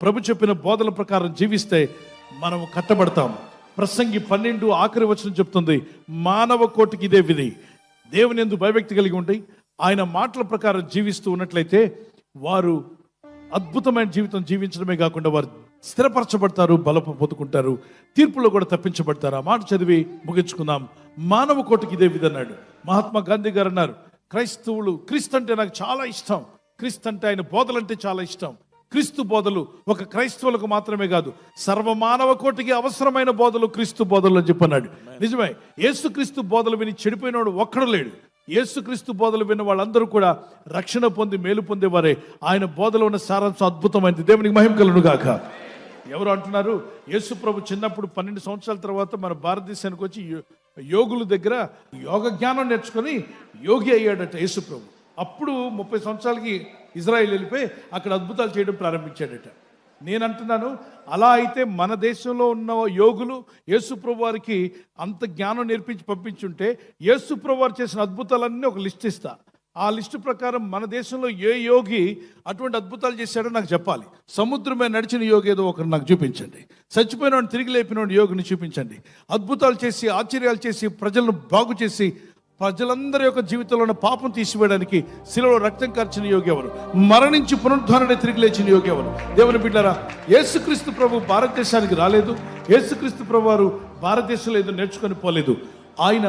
ప్రభు చెప్పిన బోధల ప్రకారం జీవిస్తే మనం కట్టబడతాం. ప్రసంగి 12 ఆఖరి వచనం చెప్తుంది, మానవ కోటికి ఇదే విధి. దేవుని యందు భయభక్తి కలిగి ఉండి ఆయన మాటల ప్రకారం జీవిస్తూ ఉన్నట్లయితే వారు అద్భుతమైన జీవితం జీవించడమే కాకుండా వారు స్థిరపరచబడతారు, బలపు పొందుకుంటారు, తీర్పులో కూడా తప్పించబడతారు. ఆ మాట చదివి ముగించుకుందాం. మానవ కోటికి ఇదే విధి అన్నాడు. మహాత్మా గాంధీ గారు అన్నారు, క్రైస్తవులు, క్రీస్తు అంటే నాకు చాలా ఇష్టం, క్రీస్తు అంటే ఆయన బోధలు అంటే చాలా ఇష్టం. క్రీస్తు బోధలు ఒక క్రైస్తవులకు మాత్రమే కాదు, సర్వమానవ కోటికి అవసరమైన బోధలు క్రీస్తు బోధలు అని చెప్పన్నాడు. నిజమే, యేసుక్రీస్తు బోధలు విని చెడిపోయినవాడు ఒక్కడు లేడు. యేసుక్రీస్తు బోధలు విన్న వాళ్ళందరూ కూడా రక్షణ పొంది మేలు పొందేవారే. ఆయన బోధలో ఉన్న సారాంశం అద్భుతమైనది. దేవునికి మహిమ కలుగును గాక. ఎవరు అంటున్నారు, యేసు ప్రభు చిన్నప్పుడు 12 సంవత్సరాల తర్వాత మన భారతదేశానికి వచ్చి యోగుల దగ్గర యోగ జ్ఞానం నేర్చుకొని యోగి అయ్యాడట యేసు ప్రభు. అప్పుడు 30 సంవత్సరాలకి ఇజ్రాయిల్ వెళ్ళిపోయి అక్కడ అద్భుతాలు చేయడం ప్రారంభించాడట. నేను అంటున్నాను, అలా అయితే మన దేశంలో ఉన్న యోగులు యేసు ప్రభు వారికి అంత జ్ఞానం నేర్పించి పంపించుంటే యేసు ప్రభు వారు చేసిన అద్భుతాలన్నీ ఒక లిస్ట్ ఇస్తా. ఆ లిస్టు ప్రకారం మన దేశంలో ఏ యోగి అటువంటి అద్భుతాలు చేశాడో నాకు చెప్పాలి. సముద్రమే నడిచిన యోగి ఏదో ఒకరు నాకు చూపించండి. చచ్చిపోయిన తిరిగి లేపిన యోగిని చూపించండి. అద్భుతాలు చేసి ఆశ్చర్యాలు చేసి ప్రజలను బాగు చేసి ప్రజలందరి యొక్క జీవితంలో ఉన్న పాపం తీసివేయడానికి శిలువలో రక్తం కార్చిన యోగి ఎవరు? మరణించి పునరుద్ధరణ తిరిగి లేచిన యోగి ఎవరు? దేవుని బిడ్డలారా, యేసుక్రీస్తు ప్రభు భారతదేశానికి రాలేదు. యేసుక్రీస్తు ప్రభు వారు భారతదేశంలో ఏదో నేర్చుకొని పోలేదు. ఆయన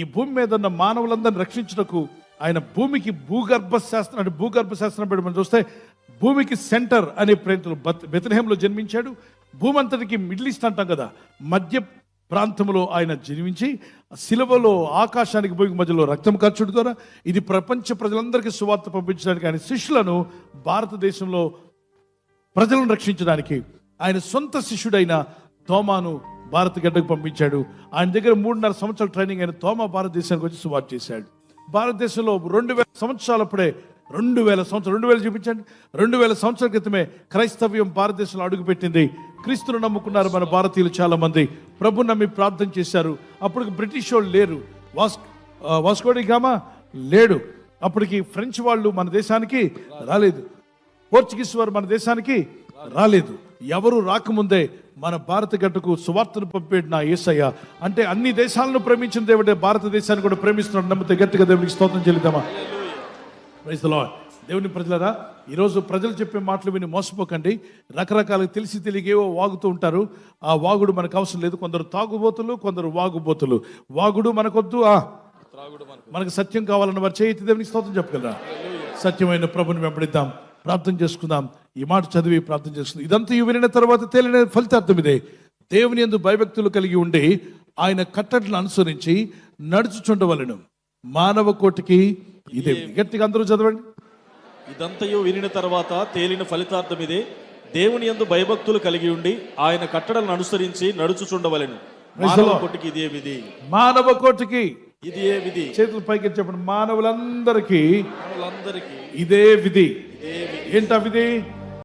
ఈ భూమి మీద ఉన్న మానవులందరిని రక్షించుటకు ఆయన భూమికి భూగర్భ శాస్త్రం పెట్టి మనం చూస్తే భూమికి సెంటర్ అనే ప్రాంతంలో బెత్లెహేంలో జన్మించాడు. భూమి అంతటికి మిడిల్ ఈస్ట్ అంటాం కదా, మధ్య ప్రాంతంలో ఆయన జన్మించి శిలువలో ఆకాశానికి భూమికి మధ్యలో రక్తం కార్చుడు ద్వారా ఇది ప్రపంచ ప్రజలందరికీ సువార్త పంపించడానికి ఆయన శిష్యులను భారతదేశంలో ప్రజలను రక్షించడానికి ఆయన సొంత శిష్యుడైన తోమాను భారత గడ్డకు పంపించాడు. ఆయన దగ్గర 3.5 సంవత్సరాల ట్రైనింగ్ అయిన తోమా భారతదేశానికి వచ్చి సువార్త చేశాడు. భారతదేశంలో 2000 సంవత్సరాలప్పుడే 2000 చూపించండి, 2000 సంవత్సరాల క్రితమే క్రైస్తవ్యం భారతదేశంలో అడుగుపెట్టింది. క్రీస్తును నమ్ముకున్నారు మన భారతీయులు చాలా మంది. ప్రభు నమ్మి ప్రార్థన చేశారు. అప్పటికి బ్రిటిష్ వాళ్ళు లేరు, వాస్కో డి గామా లేడు, అప్పటికి ఫ్రెంచ్ వాళ్ళు మన దేశానికి రాలేదు, పోర్చుగీస్ వారు మన దేశానికి రాలేదు. ఎవరు రాకముందే మన భారత గడ్డకు సువార్తను పంపేడు నా యేసయ్య. అంటే అన్ని దేశాలను ప్రేమించిన దేవుడే భారతదేశాన్ని కూడా ప్రేమిస్తున్నాడు. నమ్మితే గట్టిగా దేవునికి స్తోత్రం చెల్లిద్దామా? Praise the lord. దేవుని ప్రజలారా, ఈరోజు ప్రజలు చెప్పే మాటలు విని మోసపోకండి. రకరకాలుగా తెలిసి తెలియకేవో వాగుతూ ఉంటారు. ఆ వాగుడు మనకు అవసరం లేదు. కొందరు తాగుబోతులు, కొందరు వాగుబోతులు. వాగుడు మనకొద్దు, మనకు సత్యం కావాలన్న వారు చేతి దేవునికి స్తోత్రం చెప్పగలరా? సత్యమైన ప్రభుని వెంబడిద్దాం, ప్రార్థన చేసుకుందాం. ఈ మాట చదివి ప్రార్థన చేసుకుందాం. ఇదంతా వినిన తర్వాత తేలిన ఫలితార్థం ఇదే, దేవుని యందు భయభక్తులు కలిగి ఉండి ఆయన కట్టడలను అనుసరించి నడుచుచుండవలెను. మానవ కోటికి ఇదే. గట్టిగా అందరూ చదవండి. ఇదంతయు వినిన తర్వాత తేలిన ఫలితార్థం ఇదే, దేవుని యందు భయభక్తులు కలిగి ఉండి ఆయన కట్టడలను అనుసరించి నడుచుచుండవలెను. మానవ కోటికి ఇదే విధి. మానవ కోటికి ఇదే విధి. చేతులు పైకి చెప్పండి. మానవులందరికీ ఇదే విధి. ఏంటా విధి?